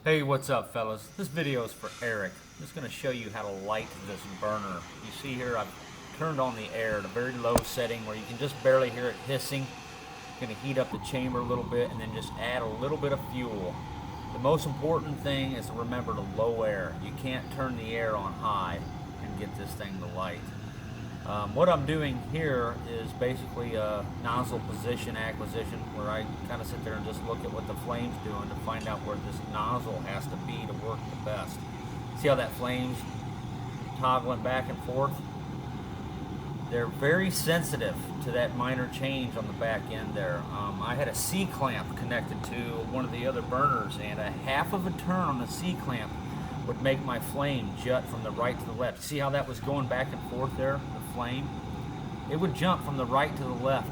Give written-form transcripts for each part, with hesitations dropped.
Hey, what's up, fellas? This video is for Eric. I'm just going to show you how to light this burner. You see here I've turned on the air at a very low setting where you can just barely hear it hissing. Going to heat up the chamber a little bit and then just add a little bit of fuel. The most important thing is to remember to low air. You can't turn the air on high and get this thing to light. What I'm doing here is basically a nozzle position acquisition where I kind of sit there and just look at what the flame's doing to find out where this nozzle has to be to work the best. See how that flame's toggling back and forth? They're very sensitive to that minor change on the back end there. I had a C-clamp connected to one of the other burners, and a half of a turn on the C-clamp would make my flame jut from the right to the left. See how that was going back and forth there, the flame? It would jump from the right to the left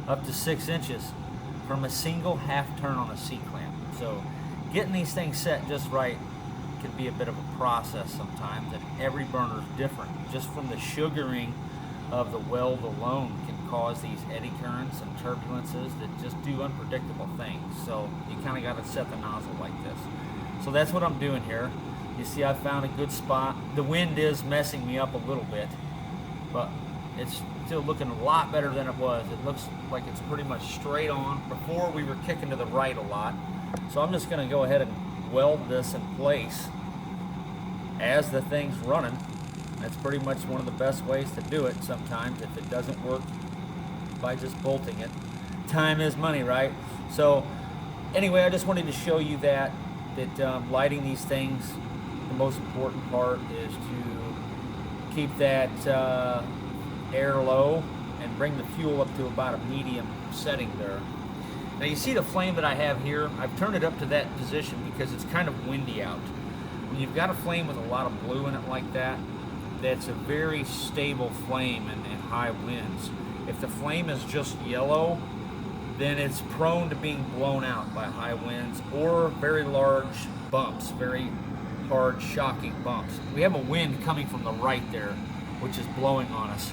up to 6 inches from a single half turn on a C-clamp. So getting these things set just right can be a bit of a process sometimes, and every burner is different. Just from the sugaring of the weld alone can cause these eddy currents and turbulences that just do unpredictable things. So you kind of got to set the nozzle like this. So that's what I'm doing here. You see, I found a good spot. The wind is messing me up a little bit, but it's still looking a lot better than it was. It looks like it's pretty much straight on. Before, we were kicking to the right a lot. So I'm just going to go ahead and weld this in place as the thing's running. That's pretty much one of the best ways to do it sometimes if it doesn't work by just bolting it. Time is money, right? So anyway, I just wanted to show you that lighting these things, the most important part is to keep that air low and bring the fuel up to about a medium setting there. Now you see the flame that I have here, I've turned it up to that position because it's kind of windy out. When you've got a flame with a lot of blue in it like that, that's a very stable flame in high winds. If the flame is just yellow, then it's prone to being blown out by high winds or very large bumps, very hard, shocking bumps. We have a wind coming from the right there, which is blowing on us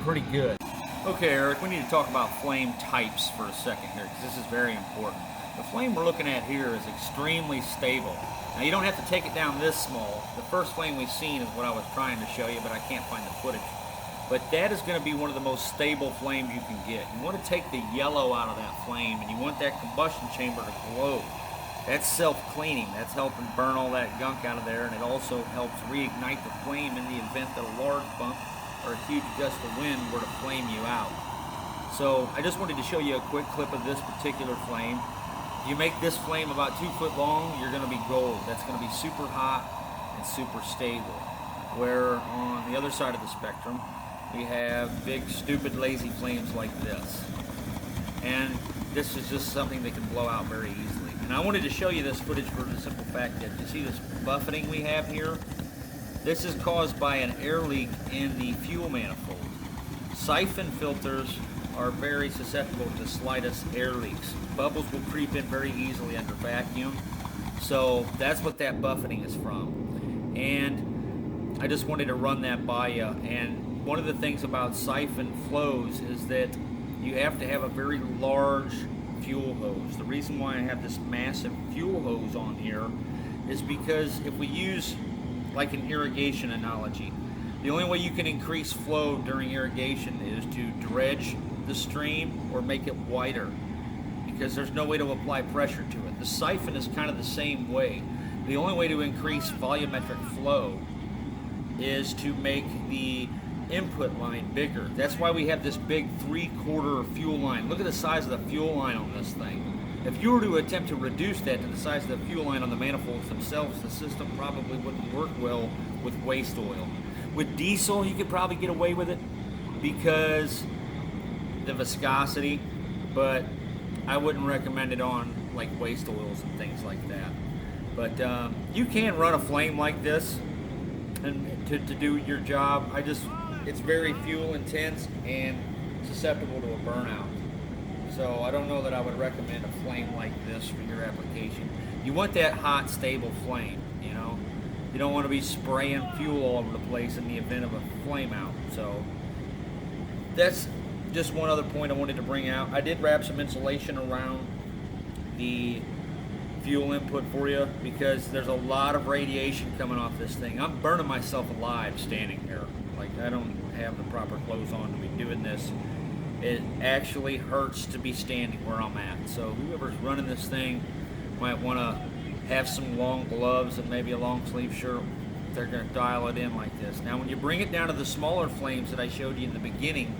pretty good. Okay, Eric, we need to talk about flame types for a second here, because this is very important. The flame we're looking at here is extremely stable. Now, you don't have to take it down this small. The first flame we've seen is what I was trying to show you, but I can't find the footage. But that is going to be one of the most stable flames you can get. You want to take the yellow out of that flame, and you want that combustion chamber to glow. That's self-cleaning. That's helping burn all that gunk out of there, and it also helps reignite the flame in the event that a large bump or a huge gust of wind were to flame you out. So I just wanted to show you a quick clip of this particular flame. If you make this flame about 2 foot long, you're going to be gold. That's going to be super hot and super stable. Where on the other side of the spectrum, we have big, stupid, lazy flames like this. And this is just something that can blow out very easily. And I wanted to show you this footage for the simple fact that you see this buffeting we have here? This is caused by an air leak in the fuel manifold. Siphon filters are very susceptible to slightest air leaks. Bubbles will creep in very easily under vacuum. So that's what that buffeting is from. And I just wanted to run that by you. And one of the things about siphon flows is that you have to have a very large fuel hose. The reason why I have this massive fuel hose on here is because if we use like an irrigation analogy, the only way you can increase flow during irrigation is to dredge the stream or make it wider, because there's no way to apply pressure to it. The siphon is kind of the same way. The only way to increase volumetric flow is to make the input line bigger. That's why we have this big 3/4 fuel line. Look at the size of the fuel line on this thing. If you were to attempt to reduce that to the size of the fuel line on the manifolds themselves, the system probably wouldn't work well with waste oil. With diesel, you could probably get away with it because the viscosity, but I wouldn't recommend it on like waste oils and things like that. But you can run a flame like this and to do your job. It's very fuel intense and susceptible to a burnout. So I don't know that I would recommend a flame like this for your application. You want that hot, stable flame, you know. You don't want to be spraying fuel all over the place in the event of a flame out. So that's just one other point I wanted to bring out. I did wrap some insulation around the fuel input for you, because there's a lot of radiation coming off this thing. I'm burning myself alive standing here. Like, I don't have the proper clothes on to be doing this. It actually hurts to be standing where I'm at. So whoever's running this thing might want to have some long gloves and maybe a long sleeve shirt. They're going to dial it in like this. Now when you bring it down to the smaller flames that I showed you in the beginning,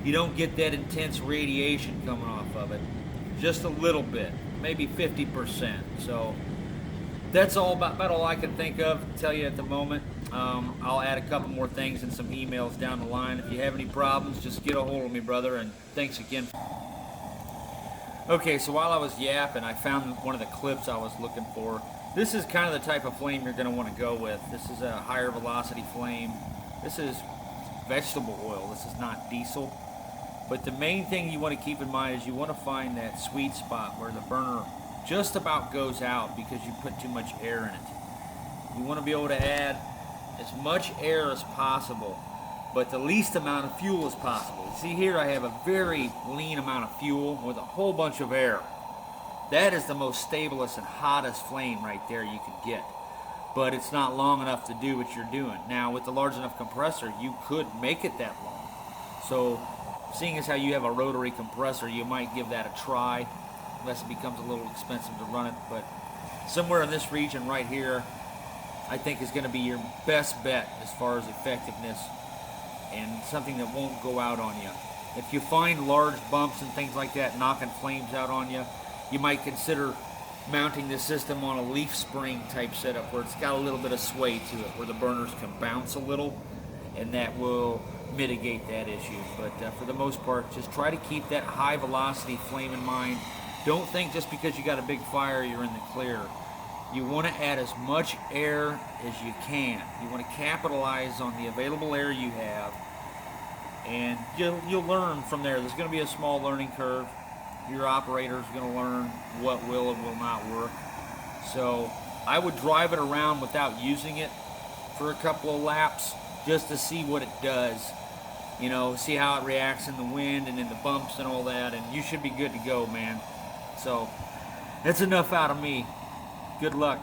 you don't get that intense radiation coming off of it. Just a little bit, maybe 50%. So that's about all I can think of to tell you at the moment. I'll add a couple more things and some emails down the line. If you have any problems, just get a hold of me, brother, and thanks again. Okay, so while I was yapping, I found one of the clips I was looking for. This is kind of the type of flame you're going to want to go with. This is a higher velocity flame. This is vegetable oil. This is not diesel. But the main thing you want to keep in mind is you want to find that sweet spot where the burner just about goes out because you put too much air in it. You want to be able to add as much air as possible, but the least amount of fuel as possible. You see here I have a very lean amount of fuel with a whole bunch of air. That is the most stablest and hottest flame right there you could get. But it's not long enough to do what you're doing. Now with the large enough compressor, you could make it that long. So seeing as how you have a rotary compressor, you might give that a try, unless it becomes a little expensive to run it. But somewhere in this region right here, I think is going to be your best bet as far as effectiveness and something that won't go out on you. If you find large bumps and things like that knocking flames out on you, you might consider mounting the system on a leaf spring type setup where it's got a little bit of sway to it, where the burners can bounce a little, and that will mitigate that issue. But for the most part, just try to keep that high velocity flame in mind. Don't think just because you got a big fire you're in the clear. You want to add as much air as you can. You want to capitalize on the available air you have, and you'll learn from there. There's going to be a small learning curve. Your operator is going to learn what will and will not work. So I would drive it around without using it for a couple of laps just to see what it does. You know, see how it reacts in the wind and in the bumps and all that, and you should be good to go, man. So that's enough out of me. Good luck.